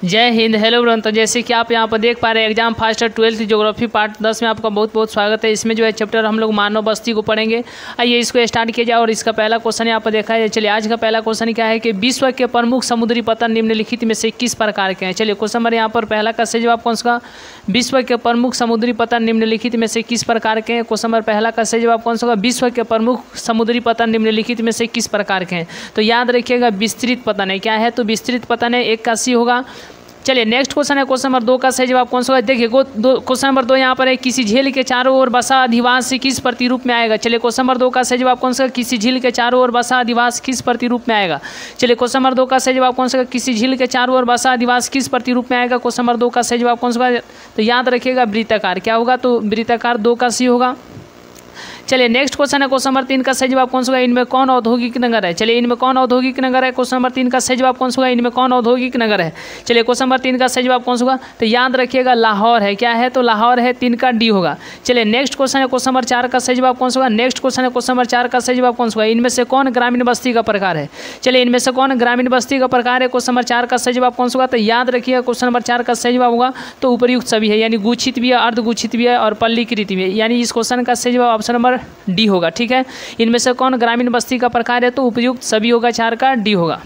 जय हिंद। हेलो ब्रन। तो जैसे कि आप यहाँ पर देख पा रहे हैं exam faster 12th geography part 10 में आपका बहुत बहुत स्वागत है। इसमें जो है चैप्टर हम लोग मानव बस्ती को पढ़ेंगे। आइए इसको स्टार्ट किया जाए और इसका पहला क्वेश्चन यहाँ पर देखा है। चलिए आज का पहला क्वेश्चन क्या है कि विश्व के प्रमुख समुद्री पतन निम्नलिखित में से किस प्रकार के हैं। चलिए क्वेश्चन नंबर यहाँ पर पहला का सही जवाब कौन सा, विश्व के प्रमुख समुद्री पतन निम्नलिखित में से किस प्रकार के हैं। क्वेश्चन नंबर पहला का सही जवाब कौन सा, विश्व के प्रमुख समुद्री पतन निम्नलिखित में से किस प्रकार के हैं। तो याद रखिएगा विस्तृत पतन है। क्या है तो विस्तृत पतन है, एक का सी होगा। चलिए नेक्स्ट क्वेश्चन है क्वेश्चन नंबर 2 का सही जवाब कौन सा है। देखिए क्वेश्चन नंबर 2 यहाँ पर है किसी झील के चारों ओर बसा अधिवास से किस प्रतिरूप में आएगा। चलिए क्वेश्चन नंबर 2 का सही जवाब कौन सा, किसी झील के चारों ओर बसा अधिवास किस प्रतिरूप में आएगा। चलिए क्वेश्चन नंबर 2 का सही जवाब कौन सा, किसी झील के चारों ओर बसा अधिवास किस प्रतिरूप में आएगा। क्वेश्चन नंबर 2 का सही जवाब कौन सा। तो याद रखिएगा वृत्ताकार। क्या होगा तो वृत्ताकार 2 का सी होगा। चलिए नेक्स्ट क्वेश्चन है क्वेश्चन नंबर 3 का सही जवाब कौन सा, इनमें कौन औद्योगिक नगर है। चलिए इनमें कौन औद्योगिक नगर है। क्वेश्चन नंबर 3 का सही जवाब कौन सा, इनमें कौन औद्योगिक नगर है। चलिए क्वेश्चन नंबर 3 का सही जवाब कौन सा, तो याद रखिएगा लाहौर है। क्या है तो लाहौर है, 3 का डी होगा। चलिए नेक्स्ट क्वेश्चन है क्वेश्चन नंबर 4 का सही जवाब कौन सा। नेक्स्ट क्वेश्चन है क्वेश्चन नंबर 4 का सही जवाब कौन सा, इनमें से कौन ग्रामीण बस्ती का प्रकार है। चलिए इनमें से कौन ग्रामीण बस्ती का प्रकार है। क्वेश्चन नंबर 4 का सही जवाब कौन सा, तो याद रखिएगा क्वेश्चन नंबर 4 का सही जवाब होगा तो उपयुक्त सभी है, यानी गुच्छित भी है, अर्धगुच्छित भी है और पल्लीकृत भी है, यानी इस क्वेश्चन का सही जवाब ऑप्शन नंबर डी होगा। ठीक है, इनमें से कौन ग्रामीण बस्ती का प्रकार है तो उपयुक्त सभी होगा, 4 का डी होगा।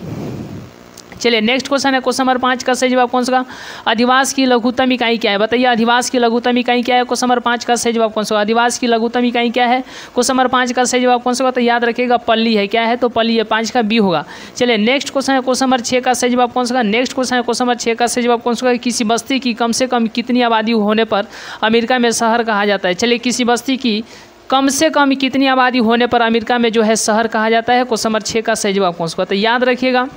चलिए नेक्स्ट क्वेश्चन है क्वेश्चन नंबर 5 का सही जवाब कौन सा, अधिवास की लघुत्तम इकाई क्या है। बताइए अधिवास की लघुत्तम इकाई क्या है। क्वेश्चन नंबर 5 का सही जवाब कौन सा, अधिवास की लघुत्तम इकाई क्या है। क्वेश्चन नंबर 5 का सही जवाब कौन सा, तो याद रखिएगा पल्ली है। क्या है तो पल्ली है, 5 का बी होगा। चलिए नेक्स्ट क्वेश्चन है क्वेश्चन नंबर 6 का सही जवाब कौन सा। नेक्स्ट क्वेश्चन है क्वेश्चन नंबर 6 का सही जवाब कौन सा, किसी बस्ती की कम से कम कितनी आबादी होने पर अमेरिका में शहर कहा जाता है। चलिए किसी बस्ती की कम से कम कितनी आबादी होने पर अमेरिका में जो है शहर कहा जाता है। क्वेश्चन नंबर 6 का सही जवाब कौन सा, तो याद रखिएगा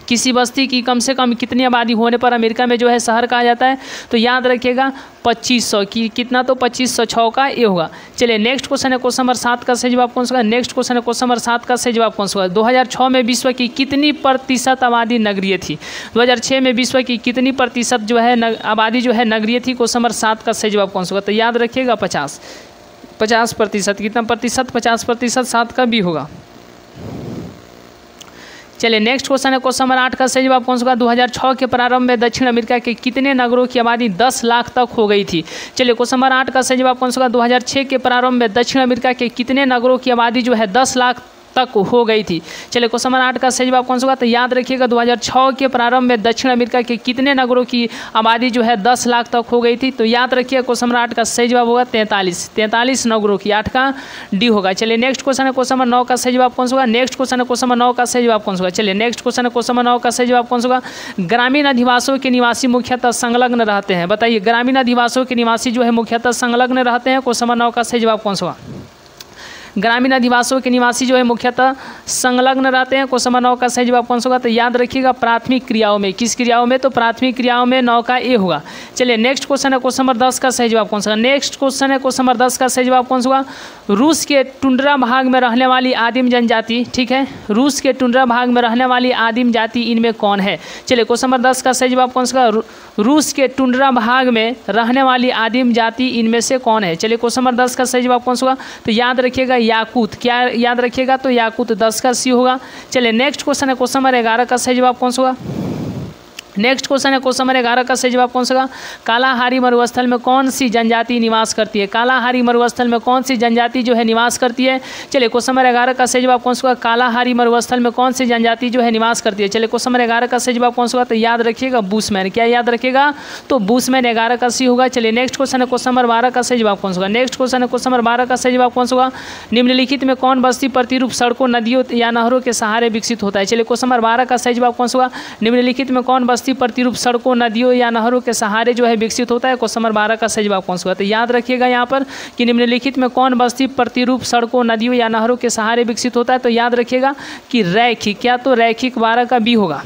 किसी बस्ती की कम से कम कितनी आबादी होने पर अमेरिका में जो है शहर कहा जाता है। तो याद रखिएगा 2500 की कितना तो 2506 का ये होगा। चलिए नेक्स्ट क्वेश्चन है क्वेश्चन नंबर 7 का सही जवाब कौन सा। नेक्स्ट क्वेश्चन है क्वेश्चन नंबर 7 का सही जवाब कौन सा। 2006 में विश्व की कितनी प्रतिशत आबादी नगरीय थी। 2006 में विश्व की कितनी प्रतिशत जो है आबादी जो है नगरीय थी। क्वेश्चन नंबर 7 का सही जवाब कौन सा, तो याद रखिएगा 50%। कितना प्रतिशत, 50%, 7 का भी होगा। चलिए नेक्स्ट क्वेश्चन है क्वेश्चन नंबर 8 का सही जवाब कौन सा। 2006 के प्रारंभ में दक्षिण अमेरिका के कितने नगरों की आबादी 10 लाख तक हो गई थी। चलिए क्वेश्चन नंबर 8 का सही जवाब कौन सा। 2006 के प्रारंभ में दक्षिण अमेरिका के कितने नगरों की आबादी जो है 10 लाख तक हो गई थी। चलिए क्वेश्चन नंबर 8 का सही जवाब कौन सा, तो याद रखिएगा 2006 के प्रारंभ में दक्षिण अमेरिका के कितने नगरों की आबादी जो है 10 लाख तक हो गई थी। तो याद रखिएगा क्वेश्चन नंबर 8 का सही जवाब होगा 43 नगरों की, 8 का डी होगा। चलिए नेक्स्ट क्वेश्चन है क्वेश्चन नंबर 9 का सही जवाब कौन सा। नेक्स्ट क्वेश्चन है क्वेश्चन नंबर 9 का सही जवाब कौन सा। चलिए नेक्स्ट क्वेश्चन है क्वेश्चन नंबर 9 का सही जवाब कौन सा। ग्रामीण अधिवासों के निवासी मुख्यतः संलग्न रहते हैं। बताइए ग्रामीण अधिवासों के निवासी जो है मुख्यतः संलग्न रहते हैं। क्वेश्चन नंबर 9 का सही जवाब कौन सा। ग्रामीण अधिवासों के निवासी जो है मुख्यतः संलग्न रहते हैं। क्वेश्चन नंबर 9 का सही जवाब कौन सा होगा, तो याद रखिएगा प्राथमिक क्रियाओं में। किस क्रियाओं में तो प्राथमिक क्रियाओं में 9 का ए होगा। चलिए नेक्स्ट क्वेश्चन है क्वेश्चन नंबर 10 का सही जवाब कौन सा। नेक्स्ट क्वेश्चन है क्वेश्चन नंबर 10 का सही जवाब कौन सा होगा। रूस के टुंड्रा भाग में रहने वाली आदिम जनजाति, ठीक है, रूस के टुंड्रा भाग में रहने वाली आदिम जाति इनमें कौन है। चलिए क्वेश्चन नंबर 10 का सही जवाब कौन सा। रूस के टुंड्रा भाग में रहने वाली आदिम जाति इनमें से कौन है। चलिए क्वेश्चन नंबर 10 का सही जवाब कौन सा होगा, तो याद रखिएगा याकूत। क्या याद रखिएगा तो याकूत, 10 का सी होगा। चलिए नेक्स्ट क्वेश्चन है क्वेश्चन नंबर 11 का सही जवाब कौन सा होगा। नेक्स्ट क्वेश्चन है क्वेश्चन नंबर 11 का सही जवाब कौन सा। कालाहारी मरुस्थल में कौन सी जनजाति निवास करती है। कालाहारी मरुस्थल में कौन सी जनजाति जो है निवास करती है। चलिए क्वेश्चन नंबर 11 का सही जवाब कौन सा। कालाहारी मरुस्थल में कौन सी जनजाति जो है निवास करती है। चलिए क्वेश्चन नंबर 11 का सही जवाब कौन सा, तो याद रखिएगा बुशमैन। क्या याद रखिएगा तो बुशमैन, 11 का सी होगा। चलिए नेक्स्ट क्वेश्चन है क्वेश्चन नंबर 12 का सही जवाब कौन सा। नेक्स्ट क्वेश्चन है क्वेश्चन नंबर 12 का सही जवाब कौन सा। निम्नलिखित में कौन बस्ती प्रतिरूप सड़कों, नदियों या नहरों के सहारे विकसित होता है। चलिए क्वेश्चन नंबर 12 का सही जवाब कौन सा। निम्नलिखित में कौन बस्ती प्रतिरूप सड़कों, नदियों या नहरों के सहारे जो है विकसित होता है। क्वेश्चन नंबर 12 का सही जवाब कौन सा। तो याद रखिएगा यहाँ पर कि निम्नलिखित में कौन बस्ती प्रतिरूप सड़कों, नदियों या नहरों के सहारे विकसित होता है। तो याद रखिएगा कि रैखिक। क्या तो रैखिक, 12 का बी होगा।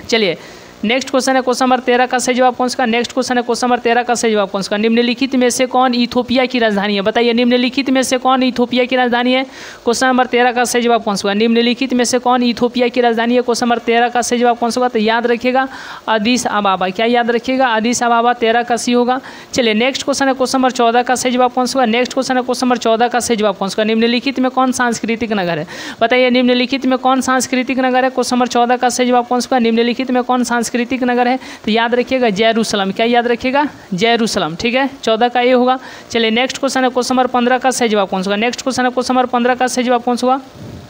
चलिए नेक्स्ट क्वेश्चन है क्वेश्चन नंबर 13 का सही जवाब कौन सा। नेक्स्ट क्वेश्चन है क्वेश्चन नंबर 13 का सही जवाब कौन सा। निम्नलिखित में से कौन इथोपिया की राजधानी है। बताइए निम्नलिखित में से कौन इथोपिया की राजधानी है। क्वेश्चन नंबर 13 का सही जवाब कौन सा। निम्नलिखित में से कौन इथोपिया की राजधानी है। क्वेश्चन नंबर 13 का सही जवाब कौन सा होगा, तो याद रखिएगा अदीस अबाबा। क्या याद रखिएगा अदीस अबाबा, 13 का सी होगा। चलिए नेक्स्ट क्वेश्चन है क्वेश्चन नंबर 14 का सही जवाब कौन सा। नेक्स्ट क्वेश्चन है क्वेश्चन नंबर 14 का सही जवाब कौन सा। निम्नलिखित में कौन सांस्कृतिक नगर है। बताइए निम्नलिखित में कौन सांस्कृतिक नगर है। क्वेश्चन नंबर 14 का सही जवाब कौन सा। निम्नलिखित में कौन सांस्कृतिक सांस्कृतिक नगर है? तो याद रखिएगा जेरूसलम। क्या याद रखिएगा? जेरूसलम। ठीक है, 14 का ये होगा। चलिए नेक्स्ट क्वेश्चन है क्वेश्चन नंबर 15 का सही जवाब कौन सा होगा? नेक्स्ट क्वेश्चन है क्वेश्चन नंबर 15 का सही जवाब कौन सा होगा?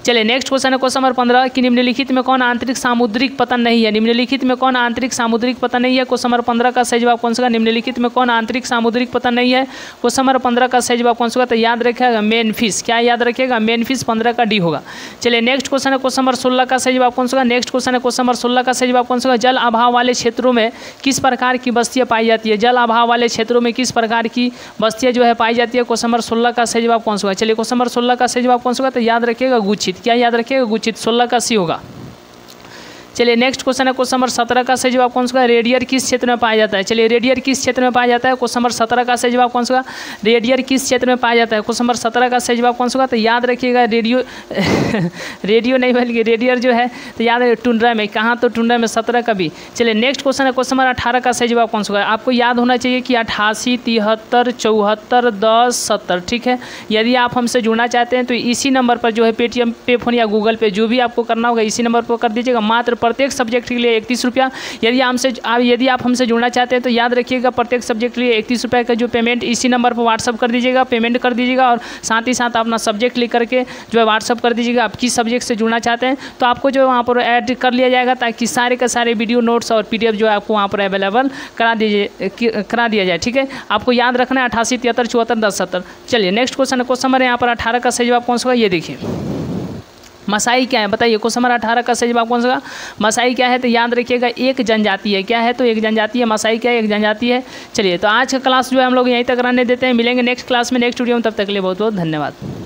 चलिए नेक्स्ट क्वेश्चन है क्वेश्चन नंबर 15 कि निम्नलिखित में कौन आंतरिक सामुद्रिक पतन नहीं है? निम्नलिखित में कौन आंतरिक सामुद्रिक पतन नहीं है? क्वेश्चन नंबर 15 का सही जवाब कौन सा? निम्नलिखित में कौन आंतरिक सामुद्रिक पतन नहीं है? क्वेश्चन नंबर 15 का सही जवाब कौन सा? तो याद रखिएगा मेनफिस। क्या याद रखिएगा? मेनफिस। 15 का डी होगा। चलिए नेक्स्ट क्वेश्चन है क्वेश्चन नंबर 16 का सही जवाब कौन सा? नेक्स्ट क्वेश्चन है क्वेश्चन नंबर 16 का सही जवाब कौन सा? जल अभाव वाले क्षेत्रों में किस प्रकार की बस्तियाँ पाई जाती है? जल अभाव वाले क्षेत्रों में किस प्रकार की बस्तियाँ जो है पाई जाती है? क्वेश्चन नंबर 16 का सही जवाब कौन सा? चलिए क्वेश्चन नंबर 16 का सही जवाब कौन सा? तो याद रखिएगा गुच्छित। क्या याद रखिएगा? गुच्छित। 16 का सी होगा। चलिए नेक्स्ट क्वेश्चन है क्वेश्चन नंबर 17 का सही जवाब कौन सा? रेडियर किस क्षेत्र में पाया जाता है? चलिए रेडियर किस क्षेत्र में पाया जाता है? क्वेश्चन नंबर 17 का सही जवाब कौन सा? रेडियर किस क्षेत्र में पाया जाता है? क्वेश्चन नंबर 17 का सही जवाब कौन सा? तो याद रखिएगा रेडियो रेडियो नहीं बल्कि रेडियर जो है तो याद है टुंड्रा में। कहाँ? तो टुंड्रा में। 17 का भी। चलिए नेक्स्ट क्वेश्चन है क्वेश्चन नंबर 18 का सही जवाब कौन सा? आपको याद होना चाहिए कि 88, 73, 74, 10, 70। ठीक है, यदि आप हमसे जुड़ना चाहते हैं तो इसी नंबर पर जो है पेटीएम, पे फोन या गूगल पे जो भी आपको करना होगा इसी नंबर पर कर दीजिएगा। मात्र प्रत्येक सब्जेक्ट के लिए 31 रुपया। यदि आप हमसे जुड़ना चाहते हैं तो याद रखिएगा प्रत्येक सब्जेक्ट के लिए 31 रुपये का जो पेमेंट इसी नंबर पर व्हाट्सअप कर दीजिएगा, पेमेंट कर दीजिएगा और साथ ही साथ अपना सब्जेक्ट लिख करके जो है व्हाट्सअप कर दीजिएगा। आप किस सब्जेक्ट से जुड़ना चाहते हैं तो आपको जो है वहाँ पर ऐड कर लिया जाएगा ताकि सारे का सारे वीडियो नोट्स और PDF जो है आपको वहाँ पर अवेलेबल करा दिया जाए। ठीक है, आपको याद रखना है 88, 73, 74, 10, 70। चलिए नेक्स्ट क्वेश्चन है यहाँ पर 18 का सही जवाब कौन सा? ये देखिए मसाई क्या है बताइए? क्वेश्चन नंबर 18 का सही जवाब कौन सा? मसाई क्या है? तो याद रखिएगा एक जनजाति है। क्या है? तो एक जनजाति है। मसाई क्या है? एक जनजाति है। चलिए तो आज का क्लास जो है हम लोग यहीं तक रहने देते हैं। मिलेंगे नेक्स्ट क्लास में नेक्स्ट वीडियो में, तब तक के लिए बहुत बहुत धन्यवाद।